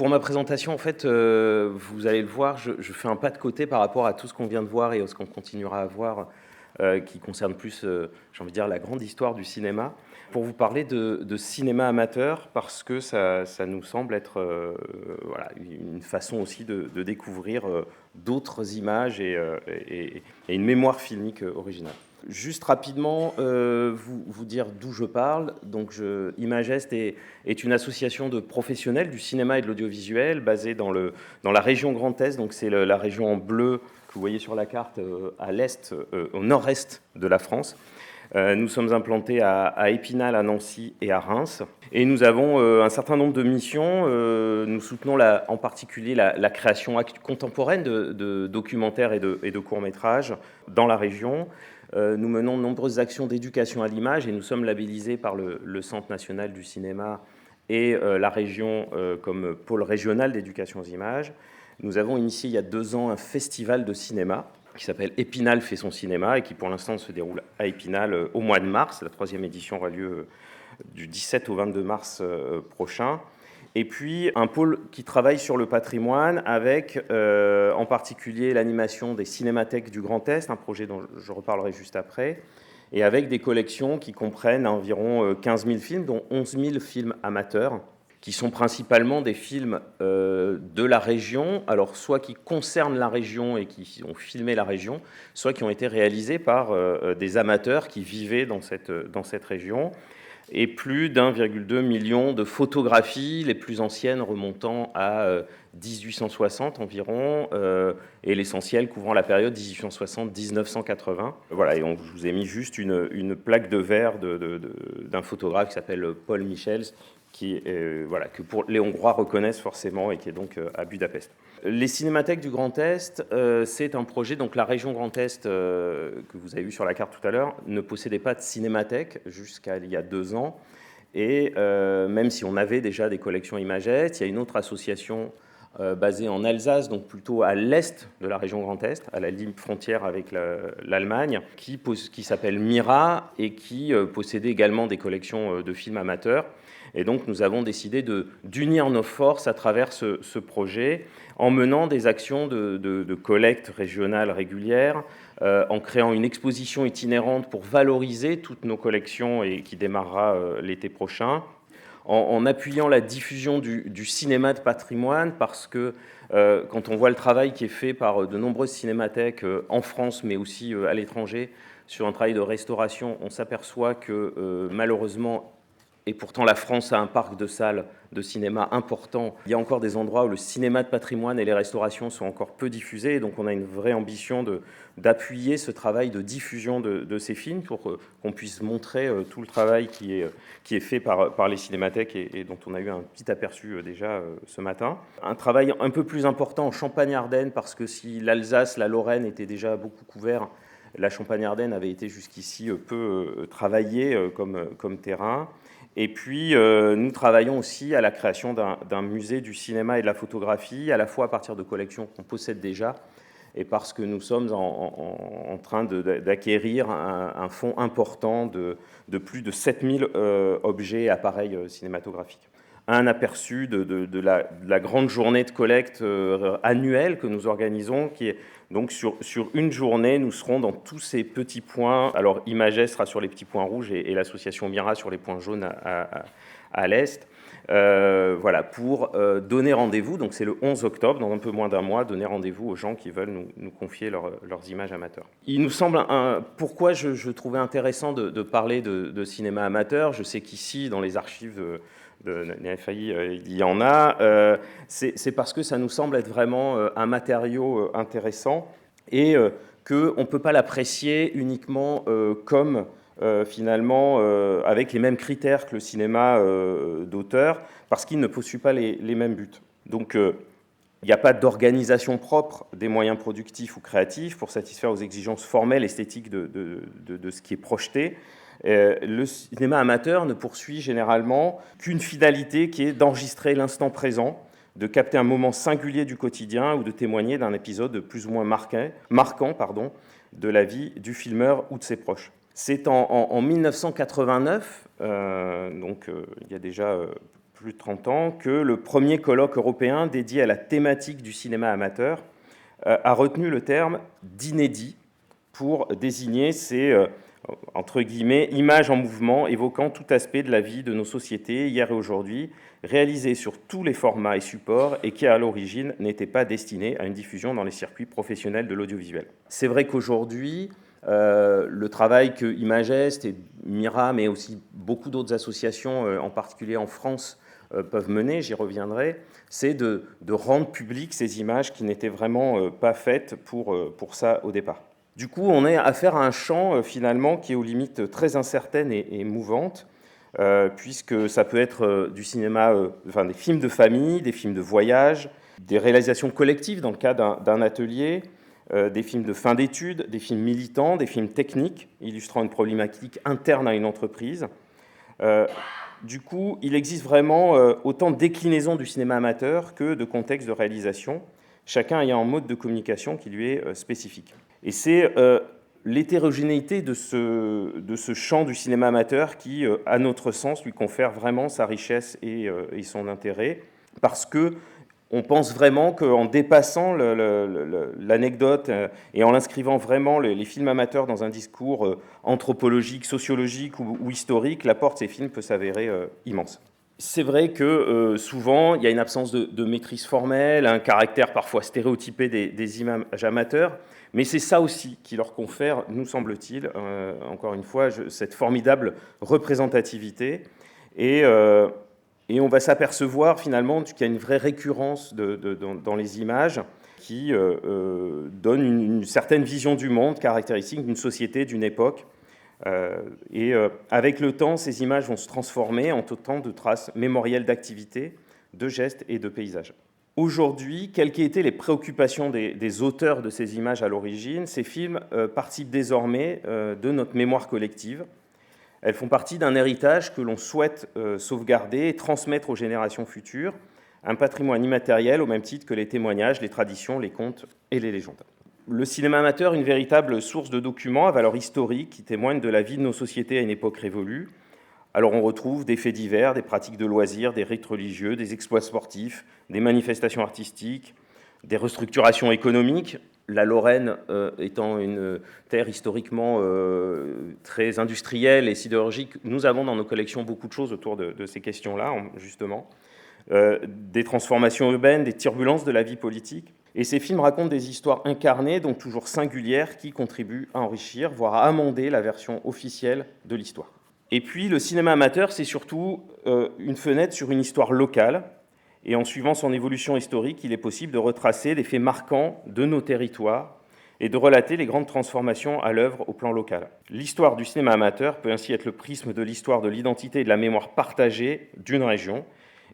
Pour ma présentation, en fait, vous allez le voir, je fais un pas de côté par rapport à tout ce qu'on vient de voir et à ce qu'on continuera à voir, qui concerne plus, j'ai envie de dire, la grande histoire du cinéma, pour vous parler de cinéma amateur, parce que ça nous semble être voilà, une façon aussi de découvrir d'autres images et une mémoire filmique originale. Juste rapidement, vous dire d'où je parle. Donc, Imagest est une association de professionnels du cinéma et de l'audiovisuel basée dans la région Grand Est. Donc, c'est la région en bleu que vous voyez sur la carte à l'est, au nord-est de la France. Nous sommes implantés à Épinal, à Nancy et à Reims. Et nous avons un certain nombre de missions. Nous soutenons en particulier la création contemporaine de documentaires et de courts-métrages dans la région. Nous menons de nombreuses actions d'éducation à l'image et nous sommes labellisés par le Centre national du cinéma et la région comme pôle régional d'éducation aux images. Nous avons initié il y a 2 ans un festival de cinéma qui s'appelle Épinal fait son cinéma et qui pour l'instant se déroule à Épinal au mois de mars. La 3e édition aura lieu du 17 au 22 mars prochain. Et puis un pôle qui travaille sur le patrimoine avec en particulier l'animation des cinémathèques du Grand Est, un projet dont je reparlerai juste après, et avec des collections qui comprennent environ 15 000 films, dont 11 000 films amateurs, qui sont principalement des films de la région, alors soit qui concernent la région et qui ont filmé la région, soit qui ont été réalisés par des amateurs qui vivaient dans cette région, et plus d'1,2 million de photographies, les plus anciennes remontant à 1860 environ, et l'essentiel couvrant la période 1860-1980. Voilà, et je vous ai mis juste une plaque de verre d'un photographe qui s'appelle Paul Michels, voilà, que les Hongrois reconnaissent forcément et qui est donc à Budapest. Les cinémathèques du Grand Est, c'est un projet, donc la région Grand Est, que vous avez vu sur la carte tout à l'heure, ne possédait pas de cinémathèque jusqu'à il y a 2 ans. Et même si on avait déjà des collections Imagest, il y a une autre association basée en Alsace, donc plutôt à l'est de la région Grand Est, à la ligne frontière avec l'Allemagne, qui s'appelle Mira et qui possédait également des collections de films amateurs. Et donc nous avons décidé d'unir nos forces à travers ce projet en menant des actions de collecte régionale régulière, en créant une exposition itinérante pour valoriser toutes nos collections et qui démarrera l'été prochain, en appuyant la diffusion du cinéma de patrimoine, parce que quand on voit le travail qui est fait par de nombreuses cinémathèques en France, mais aussi à l'étranger, sur un travail de restauration, on s'aperçoit que malheureusement, et pourtant la France a un parc de salles de cinéma important, il y a encore des endroits où le cinéma de patrimoine et les restaurations sont encore peu diffusés, donc on a une vraie ambition d'appuyer ce travail de diffusion de ces films pour qu'on puisse montrer tout le travail qui est fait par les cinémathèques et dont on a eu un petit aperçu déjà ce matin. Un travail un peu plus important en Champagne-Ardenne, parce que si l'Alsace, la Lorraine étaient déjà beaucoup couverts, la Champagne-Ardenne avait été jusqu'ici peu travaillée comme terrain. Et puis, nous travaillons aussi à la création d'un musée du cinéma et de la photographie, à la fois à partir de collections qu'on possède déjà, et parce que nous sommes en train d'acquérir un fonds important de plus de 7000 objets et appareils cinématographiques. Un aperçu de la grande journée de collecte annuelle que nous organisons, qui est donc sur une journée, nous serons dans tous ces petits points. Alors Imagest sera sur les petits points rouges et l'association Mira sur les points jaunes à l'est. Voilà, pour donner rendez-vous, donc c'est le 11 octobre, dans un peu moins d'un mois, donner rendez-vous aux gens qui veulent nous confier leurs images amateurs. Il nous semble, pourquoi je trouvais intéressant de parler de cinéma amateur. Je sais qu'ici, dans les archives de NFAI, il y en a, c'est parce que ça nous semble être vraiment un matériau intéressant et qu'on ne peut pas l'apprécier uniquement comme finalement avec les mêmes critères que le cinéma d'auteur, parce qu'il ne poursuit pas les mêmes buts. Donc il n'y a pas d'organisation propre des moyens productifs ou créatifs pour satisfaire aux exigences formelles, esthétiques de ce qui est projeté. Le cinéma amateur ne poursuit généralement qu'une finalité qui est d'enregistrer l'instant présent, de capter un moment singulier du quotidien ou de témoigner d'un épisode plus ou moins marquant de la vie du filmeur ou de ses proches. C'est en 1989, donc il y a déjà plus de 30 ans, que le premier colloque européen dédié à la thématique du cinéma amateur a retenu le terme d'inédit pour désigner ces, entre guillemets, images en mouvement évoquant tout aspect de la vie de nos sociétés, hier et aujourd'hui, réalisées sur tous les formats et supports et qui, à l'origine, n'étaient pas destinés à une diffusion dans les circuits professionnels de l'audiovisuel. C'est vrai qu'aujourd'hui, le travail que Imagest et Mira, mais aussi beaucoup d'autres associations, en particulier en France, peuvent mener, j'y reviendrai, c'est de rendre publiques ces images qui n'étaient vraiment pas faites pour ça au départ. Du coup, on est affaire à un champ finalement qui est aux limites très incertaines et mouvantes, puisque ça peut être du cinéma, enfin des films de famille, des films de voyage, des réalisations collectives dans le cas d'un atelier, des films de fin d'études, des films militants, des films techniques illustrant une problématique interne à une entreprise. Du coup, il existe vraiment autant de déclinaisons du cinéma amateur que de contextes de réalisation, chacun ayant un mode de communication qui lui est spécifique. Et c'est l'hétérogénéité de ce champ du cinéma amateur qui, à notre sens, lui confère vraiment sa richesse et son intérêt, parce que on pense vraiment qu'en dépassant l'anecdote et en l'inscrivant vraiment les films amateurs dans un discours anthropologique, sociologique ou historique, l'apport de ces films peut s'avérer immense. C'est vrai que souvent, il y a une absence de maîtrise formelle, un caractère parfois stéréotypé des images amateurs, mais c'est ça aussi qui leur confère, nous semble-t-il, encore une fois, cette formidable représentativité. Et on va s'apercevoir finalement qu'il y a une vraie récurrence dans les images qui donne une certaine vision du monde caractéristique d'une société, d'une époque. Avec le temps, ces images vont se transformer en autant de traces mémorielles d'activités, de gestes et de paysages. Aujourd'hui, quelles qu'aient été les préoccupations des auteurs de ces images à l'origine, ces films participent désormais de notre mémoire collective. Elles font partie d'un héritage que l'on souhaite sauvegarder et transmettre aux générations futures, un patrimoine immatériel au même titre que les témoignages, les traditions, les contes et les légendes. Le cinéma amateur est une véritable source de documents à valeur historique qui témoignent de la vie de nos sociétés à une époque révolue. Alors on retrouve des faits divers, des pratiques de loisirs, des rites religieux, des exploits sportifs, des manifestations artistiques, des restructurations économiques. La Lorraine étant une terre historiquement très industrielle et sidérurgique, nous avons dans nos collections beaucoup de choses autour de ces questions-là, justement. Des transformations urbaines, des turbulences de la vie politique. Et ces films racontent des histoires incarnées, donc toujours singulières, qui contribuent à enrichir, voire à amender la version officielle de l'histoire. Et puis, le cinéma amateur, c'est surtout une fenêtre sur une histoire locale. Et en suivant son évolution historique, il est possible de retracer des faits marquants de nos territoires et de relater les grandes transformations à l'œuvre au plan local. L'histoire du cinéma amateur peut ainsi être le prisme de l'histoire de l'identité et de la mémoire partagée d'une région.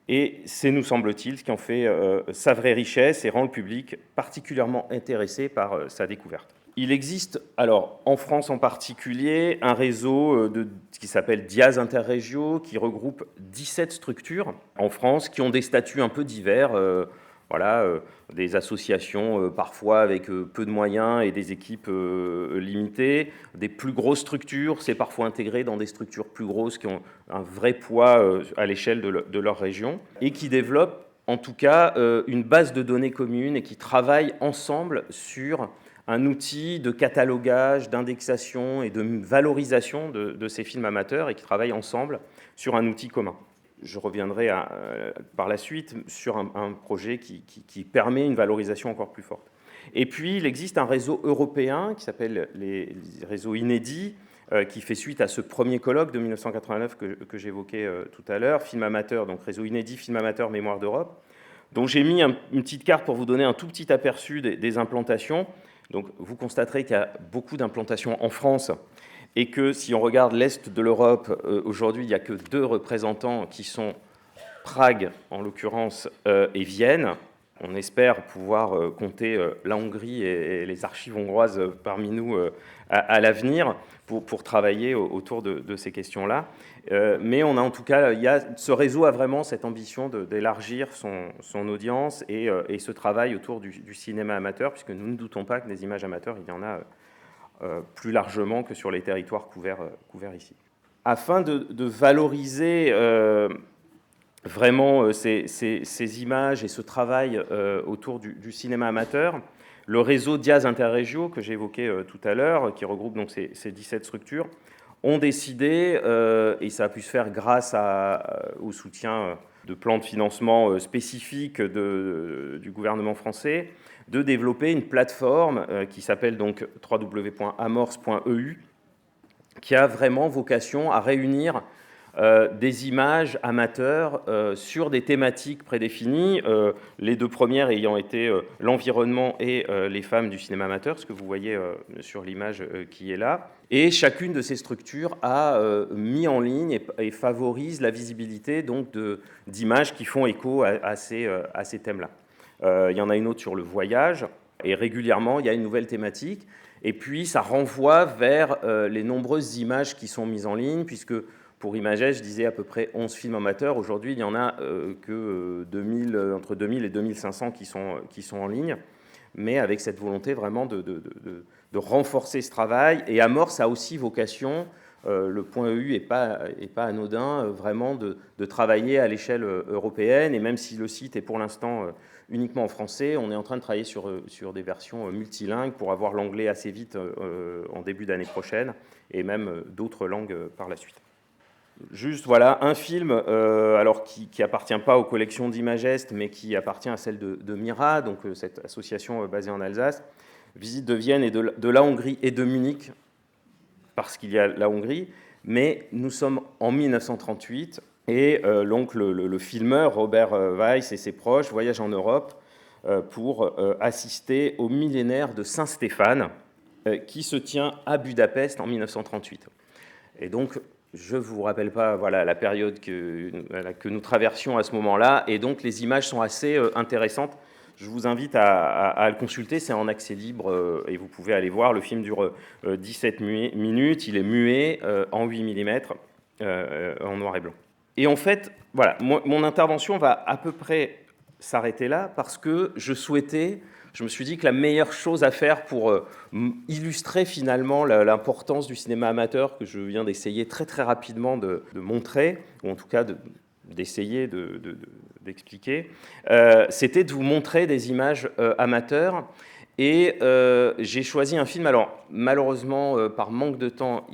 Et c'est, nous semble-t-il, ce qui en fait sa vraie richesse et rend le public particulièrement intéressé par sa découverte. Il existe, alors en France en particulier, un réseau qui s'appelle Diaz Interregio, qui regroupe 17 structures en France qui ont des statuts un peu divers. Des associations parfois avec peu de moyens et des équipes limitées, des plus grosses structures, c'est parfois intégré dans des structures plus grosses qui ont un vrai poids à l'échelle de leur région, et qui développent en tout cas une base de données commune et qui travaillent ensemble sur un outil de catalogage, d'indexation et de valorisation de ces films amateurs, et qui travaillent ensemble sur un outil commun. Je reviendrai par la suite sur un projet qui permet une valorisation encore plus forte. Et puis, il existe un réseau européen qui s'appelle les réseaux inédits, qui fait suite à ce premier colloque de 1989 que j'évoquais tout à l'heure, film amateur, donc réseau inédit, film amateur, mémoire d'Europe, dont j'ai mis une petite carte pour vous donner un tout petit aperçu des implantations. Donc, vous constaterez qu'il y a beaucoup d'implantations en France, et que si on regarde l'Est de l'Europe, aujourd'hui, il n'y a que 2 représentants qui sont Prague, en l'occurrence, et Vienne. On espère pouvoir compter la Hongrie et les archives hongroises parmi nous à l'avenir pour travailler autour de ces questions-là. Mais on a en tout cas, ce réseau a vraiment cette ambition d'élargir son audience et ce travail autour du cinéma amateur, puisque nous ne doutons pas que des images amateurs, il y en a plus largement que sur les territoires couverts ici. Afin de valoriser vraiment ces images et ce travail autour du cinéma amateur. Le réseau Diaz Interregio, que j'ai évoqué tout à l'heure, qui regroupe donc ces 17 structures, ont décidé, et ça a pu se faire grâce au soutien de plans de financement spécifiques du gouvernement français, de développer une plateforme qui s'appelle donc www.amorce.eu, qui a vraiment vocation à réunir des images amateurs sur des thématiques prédéfinies, les deux premières ayant été l'environnement et les femmes du cinéma amateur, ce que vous voyez sur l'image qui est là. Et chacune de ces structures a mis en ligne et favorise la visibilité donc d'images qui font écho à ces thèmes-là. Il y en a une autre sur le voyage, et régulièrement, il y a une nouvelle thématique. Et puis, ça renvoie vers les nombreuses images qui sont mises en ligne, puisque pour Images, je disais à peu près 11 films amateurs. Aujourd'hui, il n'y en a que entre 2000 et 2500 qui sont en ligne, mais avec cette volonté vraiment de renforcer ce travail. Et Amorce a aussi vocation, le point EU n'est pas anodin, vraiment de travailler à l'échelle européenne. Et même si le site est pour l'instant uniquement en français, on est en train de travailler sur des versions multilingues pour avoir l'anglais assez vite en début d'année prochaine, et même d'autres langues par la suite. Juste, voilà, un film alors qui appartient pas aux collections d'Imagest, mais qui appartient à celle de Mira, donc cette association basée en Alsace. Visite de Vienne et de la Hongrie et de Munich, parce qu'il y a la Hongrie, mais nous sommes en 1938, et donc le filmeur Robert Weiss et ses proches voyagent en Europe pour assister au millénaire de Saint-Stéphane, qui se tient à Budapest en 1938. Et donc, je ne vous rappelle pas voilà, la période que nous traversions à ce moment-là, et donc les images sont assez intéressantes. Je vous invite à le consulter, c'est en accès libre, et vous pouvez aller voir. Le film dure 17 minutes, il est muet en 8 mm, en noir et blanc. Et en fait, voilà, mon intervention va à peu près s'arrêter là, parce que je me suis dit que la meilleure chose à faire pour illustrer finalement l'importance du cinéma amateur, que je viens d'essayer très très rapidement de montrer, ou en tout cas d'essayer d'expliquer, c'était de vous montrer des images amateurs. Et j'ai choisi un film, alors malheureusement par manque de temps,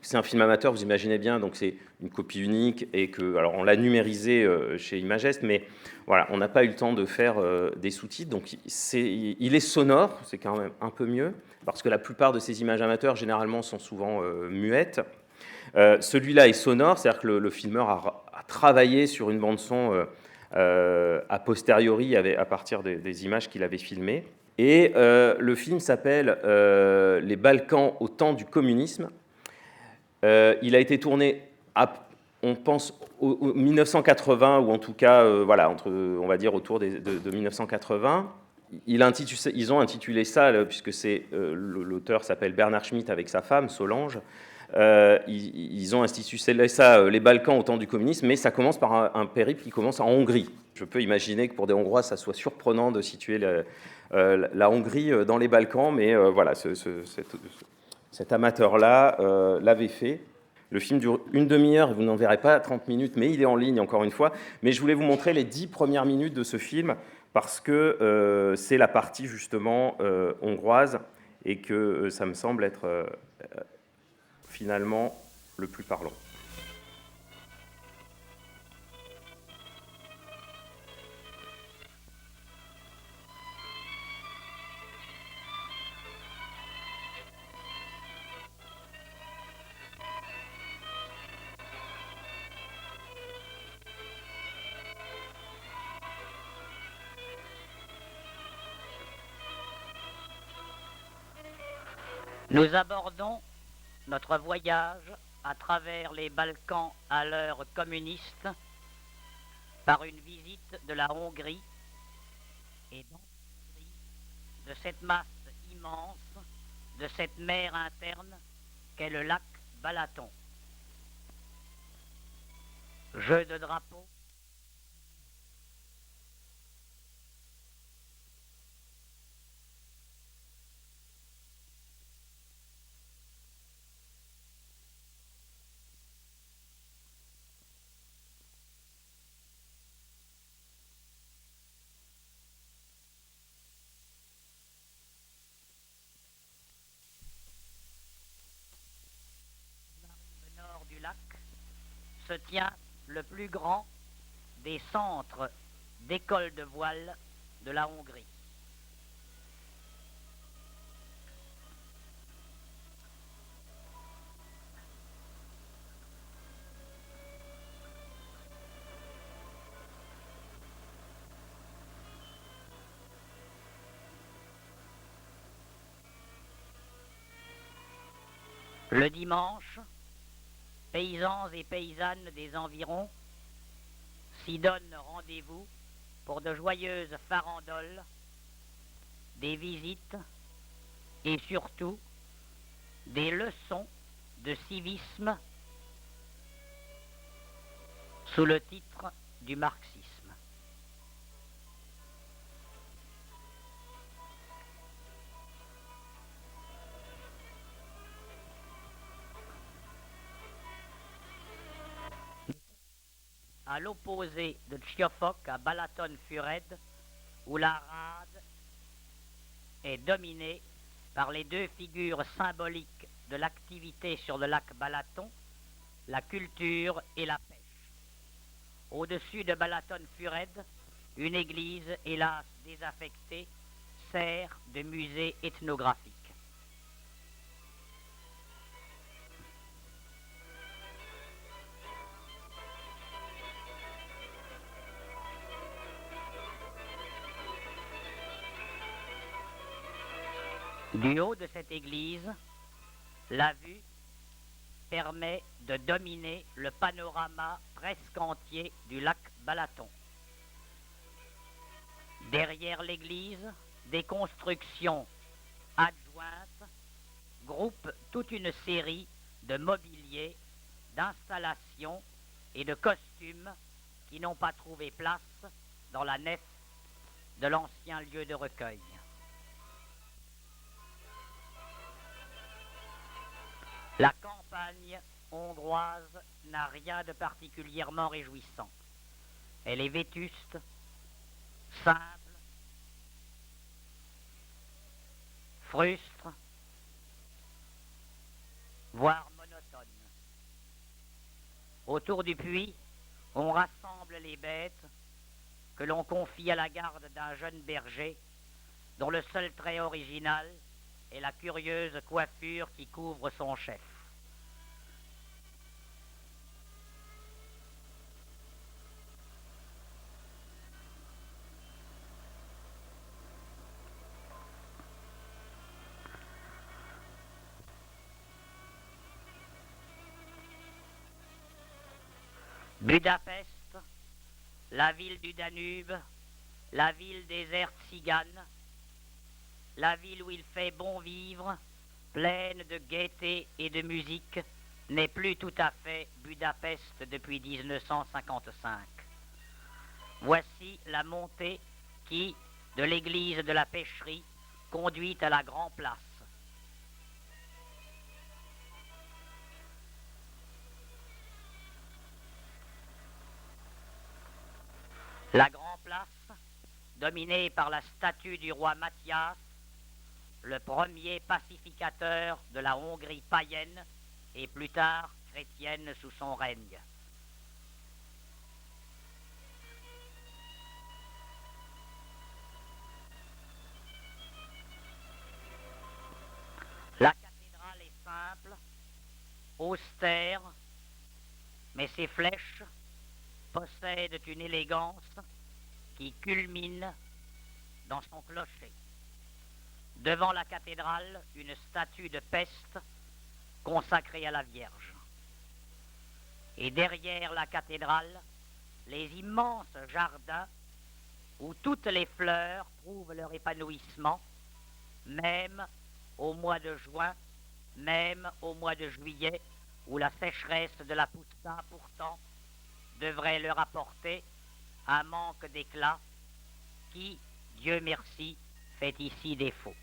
c'est un film amateur, vous imaginez bien, donc c'est une copie unique, et alors on l'a numérisé chez Imagest, mais voilà, on n'a pas eu le temps de faire des sous-titres, donc il est sonore, c'est quand même un peu mieux, parce que la plupart de ces images amateurs généralement sont souvent muettes. Celui-là est sonore, c'est-à-dire que le filmeur a travaillé sur une bande-son a posteriori à partir des images qu'il avait filmées. Et le film s'appelle Les Balkans au temps du communisme. Il a été tourné, on pense, au 1980, ou en tout cas, voilà, on va dire autour de 1980. Ils ont intitulé ça, puisque l'auteur s'appelle Bernard Schmitt avec sa femme, Solange. Ils ont institué ça, les Balkans au temps du communisme, mais ça commence par un périple qui commence en Hongrie. Je peux imaginer que pour des Hongrois, ça soit surprenant de situer la Hongrie dans les Balkans, mais voilà, cet amateur-là l'avait fait. Le film dure une demi-heure, vous n'en verrez pas 30 minutes, mais il est en ligne encore une fois. Mais je voulais vous montrer les 10 premières minutes de ce film, parce que c'est la partie justement hongroise, et que ça me semble être finalement le plus parlant. Nous abordons notre voyage à travers les Balkans à l'heure communiste par une visite de la Hongrie et de cette masse immense, de cette mer interne qu'est le lac Balaton. Jeu de drapeau. lac se tient le plus grand des centres d'écoles de voile de la Hongrie. Le dimanche, paysans et paysannes des environs s'y donnent rendez-vous pour de joyeuses farandoles, des visites et surtout des leçons de civisme sous le titre du marxisme. À l'opposé de Tchiofok à Balaton-Fured, où la rade est dominée par les deux figures symboliques de l'activité sur le lac Balaton, la culture et la pêche. Au-dessus de Balaton-Fured, une église, hélas désaffectée, sert de musée ethnographique. Du haut de cette église, la vue permet de dominer le panorama presque entier du lac Balaton. Derrière l'église, des constructions adjointes groupent toute une série de mobiliers, d'installations et de costumes qui n'ont pas trouvé place dans la nef de l'ancien lieu de recueil. La campagne hongroise n'a rien de particulièrement réjouissant. Elle est vétuste, simple, frustre, voire monotone. Autour du puits, on rassemble les bêtes que l'on confie à la garde d'un jeune berger dont le seul trait original est la curieuse coiffure qui couvre son chef. Budapest, la ville du Danube, la ville déserte cigane, la ville où il fait bon vivre, pleine de gaieté et de musique, n'est plus tout à fait Budapest depuis 1955. Voici la montée qui, de l'église de la pêcherie, conduit à la Grand Place. La Grand Place, dominée par la statue du roi Mathias, le premier pacificateur de la Hongrie païenne et plus tard chrétienne sous son règne. La cathédrale est simple, austère, mais ses flèches possèdent une élégance qui culmine dans son clocher. Devant la cathédrale, une statue de Pest consacrée à la Vierge. Et derrière la cathédrale, les immenses jardins où toutes les fleurs prouvent leur épanouissement, même au mois de juin, même au mois de juillet, où la sécheresse de la Poussin, pourtant, devrait leur apporter un manque d'éclat qui, Dieu merci, fait ici défaut.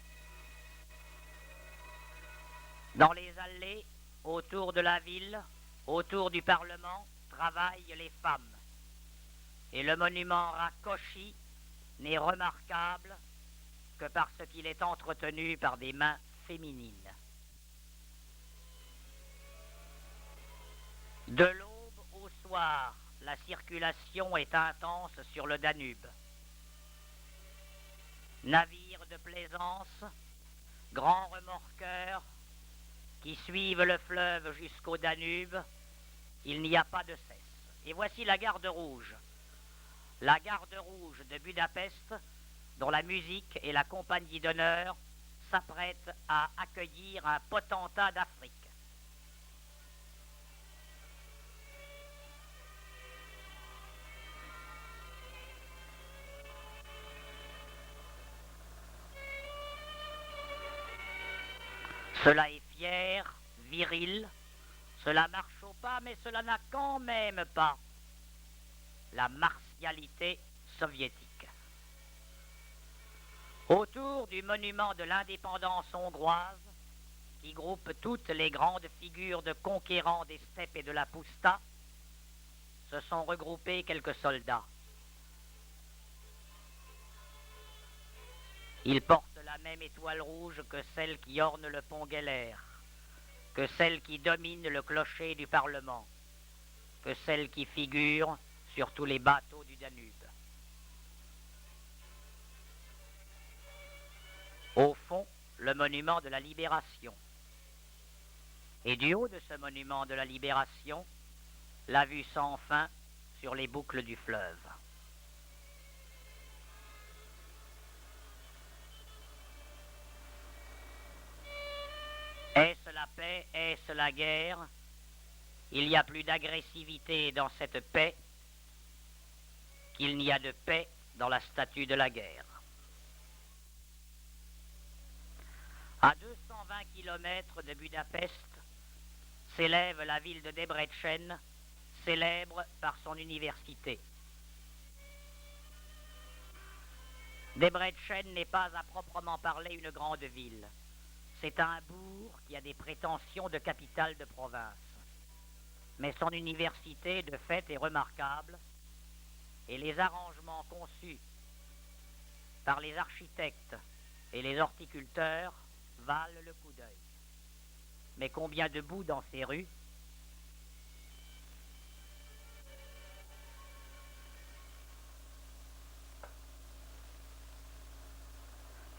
Dans les allées, autour de la ville, autour du Parlement, travaillent les femmes. Et le monument Rákosi n'est remarquable que parce qu'il est entretenu par des mains féminines. De l'aube au soir, la circulation est intense sur le Danube. Navires de plaisance, grands remorqueurs qui suivent le fleuve jusqu'au Danube, il n'y a pas de cesse. Et voici la garde rouge de Budapest, dont la musique et la compagnie d'honneur s'apprêtent à accueillir un potentat d'Afrique. Cela est fier, viril, cela marche au pas, mais cela n'a quand même pas la martialité soviétique. Autour du monument de l'indépendance hongroise, qui groupe toutes les grandes figures de conquérants des steppes et de la Pusta, se sont regroupés quelques soldats. Ils portent la même étoile rouge que celle qui orne le pont Geller, que celle qui domine le clocher du Parlement, que celle qui figure sur tous les bateaux du Danube. Au fond, le monument de la Libération. Et du haut de ce monument de la Libération, la vue sans fin sur les boucles du fleuve. Est-ce la paix? Est-ce la guerre? Il y a plus d'agressivité dans cette paix qu'il n'y a de paix dans la statue de la guerre. À 220 km de Budapest s'élève la ville de Debrecen, célèbre par son université. Debrecen n'est pas à proprement parler une grande ville. C'est un bourg qui a des prétentions de capitale de province. Mais son université, de fait, est remarquable et les arrangements conçus par les architectes et les horticulteurs valent le coup d'œil. Mais combien de boue dans ces rues?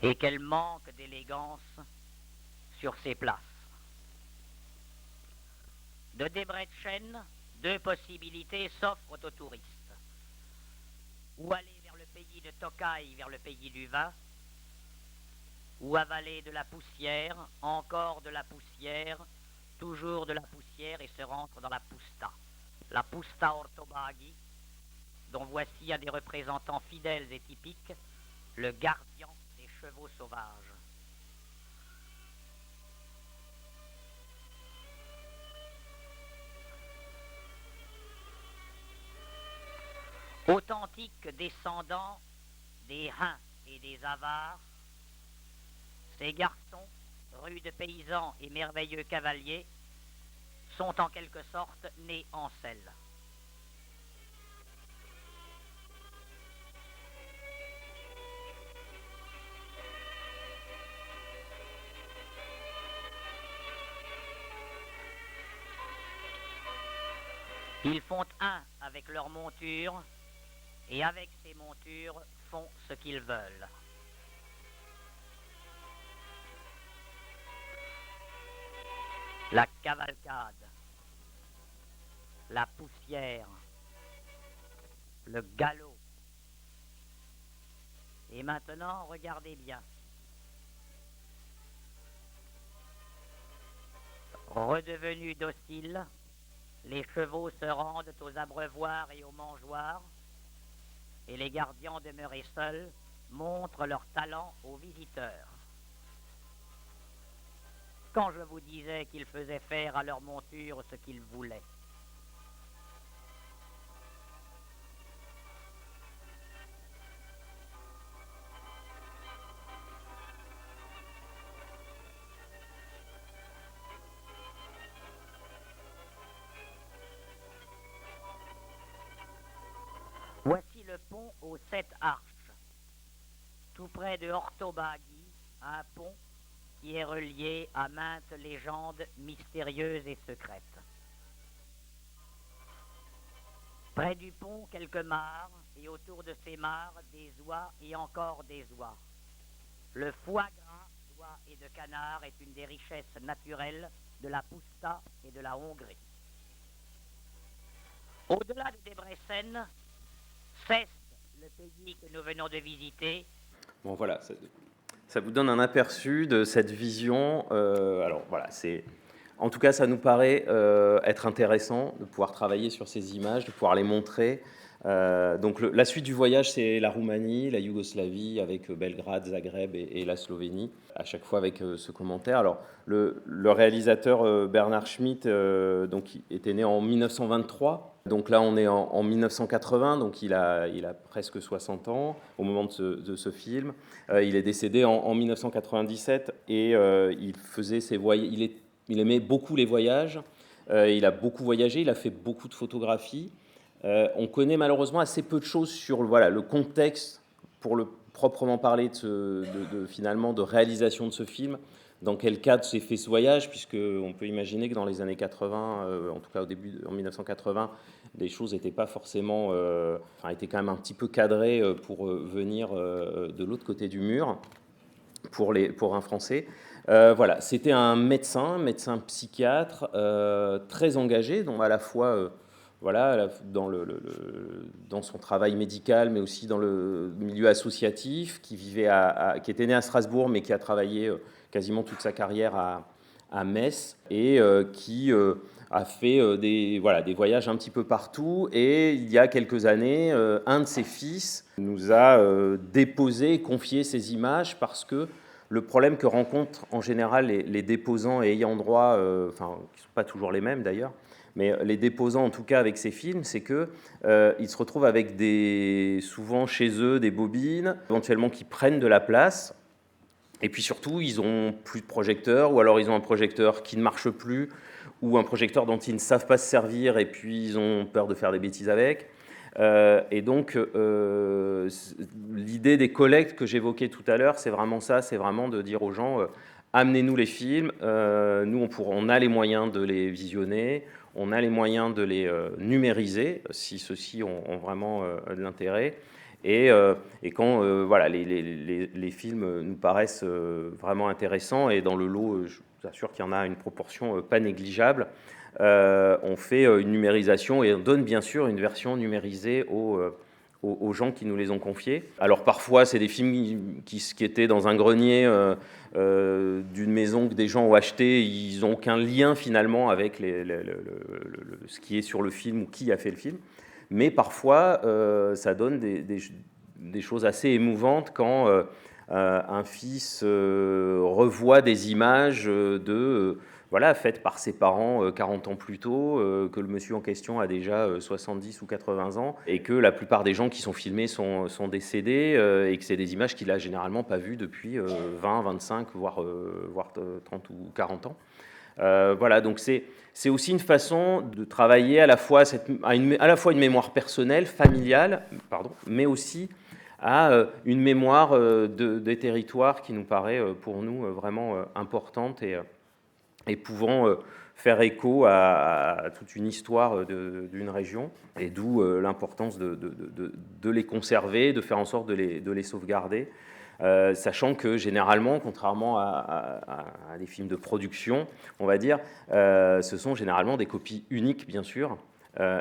Et quel manque d'élégance sur ces places. De Debrecen, deux possibilités s'offrent aux touristes. Ou aller vers le pays de Tokaj, vers le pays du vin, ou avaler de la poussière, encore de la poussière, toujours de la poussière et se rendre dans la Pusta. La Pusta Ortobágy, dont voici un des représentants fidèles et typiques, le gardien des chevaux sauvages. Authentiques descendants des Huns et des Avars, ces garçons, rudes paysans et merveilleux cavaliers, sont en quelque sorte nés en selle. Ils font un avec leurs montures et avec ces montures font ce qu'ils veulent. La cavalcade, la poussière, le galop. Et maintenant, regardez bien. Redevenus dociles, les chevaux se rendent aux abreuvoirs et aux mangeoires, et les gardiens demeurés seuls montrent leur talent aux visiteurs. Quand je vous disais qu'ils faisaient faire à leur monture ce qu'ils voulaient. Voici le pont aux 7 arches, tout près de Ortobágy, un pont qui est relié à maintes légendes mystérieuses et secrètes. Près du pont, quelques mares, et autour de ces mares, des oies et encore des oies. Le foie gras d'oie et de canard est une des richesses naturelles de la Puszta et de la Hongrie. Au-delà de Debrecen, Szécs, le pays que nous venons de visiter. Bon, voilà, ça vous donne un aperçu de cette vision. Alors voilà, en tout cas, ça nous paraît être intéressant de pouvoir travailler sur ces images, de pouvoir les montrer. Donc la suite du voyage, c'est la Roumanie, la Yougoslavie, avec Belgrade, Zagreb et la Slovénie, à chaque fois avec ce commentaire. Alors le réalisateur Bernard Schmitt donc, était né en 1923, donc là on est en 1980, donc il a presque 60 ans au moment de ce film. Il est décédé en 1997 et il faisait ses voyages, il aimait beaucoup les voyages, il a beaucoup voyagé, il a fait beaucoup de photographies. On connaît malheureusement assez peu de choses sur le contexte, pour le proprement parler, finalement de réalisation de ce film. Dans quel cadre s'est fait ce voyage, puisqu'on peut imaginer que dans les années 80, en tout cas en 1980, les choses n'étaient pas forcément, étaient quand même un petit peu cadrées pour venir de l'autre côté du mur, pour un Français. Voilà, c'était un médecin psychiatre, très engagé, donc à la fois voilà, dans son travail médical, mais aussi dans le milieu associatif, qui était né à Strasbourg, mais qui a travaillé quasiment toute sa carrière à Metz, et qui a fait des voyages un petit peu partout. Et il y a quelques années, un de ses fils nous a déposé, confié ces images, parce que le problème que rencontrent en général les déposants et ayants droit, qui ne sont pas toujours les mêmes d'ailleurs, mais les déposants, en tout cas, avec ces films, c'est qu'ils se retrouvent avec souvent chez eux des bobines, éventuellement qui prennent de la place. Et puis surtout, ils n'ont plus de projecteur, ou alors ils ont un projecteur qui ne marche plus, ou un projecteur dont ils ne savent pas se servir, et puis ils ont peur de faire des bêtises avec. Et donc, l'idée des collectes que j'évoquais tout à l'heure, c'est vraiment ça, c'est vraiment de dire aux gens, amenez-nous les films, nous on a les moyens de les visionner, on a les moyens de les numériser, si ceux-ci ont vraiment de l'intérêt. Et quand les films nous paraissent vraiment intéressants, et dans le lot, je vous assure qu'il y en a une proportion pas négligeable, on fait une numérisation et on donne bien sûr une version numérisée aux gens qui nous les ont confiés. Alors parfois, c'est des films qui étaient dans un grenier d'une maison que des gens ont acheté. Ils n'ont aucun lien finalement avec ce qui est sur le film ou qui a fait le film. Mais parfois, ça donne des choses assez émouvantes quand un fils revoit des images faites par ses parents 40 ans plus tôt, que le monsieur en question a déjà 70 ou 80 ans, et que la plupart des gens qui sont filmés sont décédés, et que c'est des images qu'il n'a généralement pas vues depuis 20, 25, voire 30 ou 40 ans. Voilà, donc c'est aussi une façon de travailler à la fois une mémoire personnelle, familiale, mais aussi à une mémoire des territoires qui nous paraît pour nous vraiment importante et pouvant faire écho à toute une histoire d'une région, et d'où l'importance de les conserver, de faire en sorte de les sauvegarder. Sachant que généralement, contrairement à des films de production, on va dire, ce sont généralement des copies uniques, bien sûr,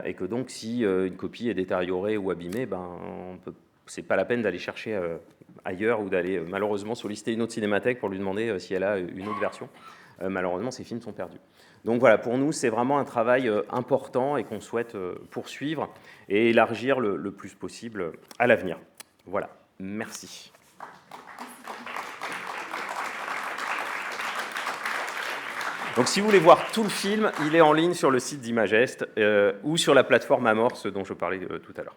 et que donc si une copie est détériorée ou abîmée, c'est pas la peine d'aller chercher ailleurs, ou d'aller malheureusement solliciter une autre cinémathèque pour lui demander si elle a une autre version. Malheureusement, ces films sont perdus. Donc voilà, pour nous, c'est vraiment un travail important et qu'on souhaite poursuivre et élargir le plus possible à l'avenir. Voilà, merci. Donc si vous voulez voir tout le film, il est en ligne sur le site d'Imagest ou sur la plateforme Amorce dont je parlais tout à l'heure.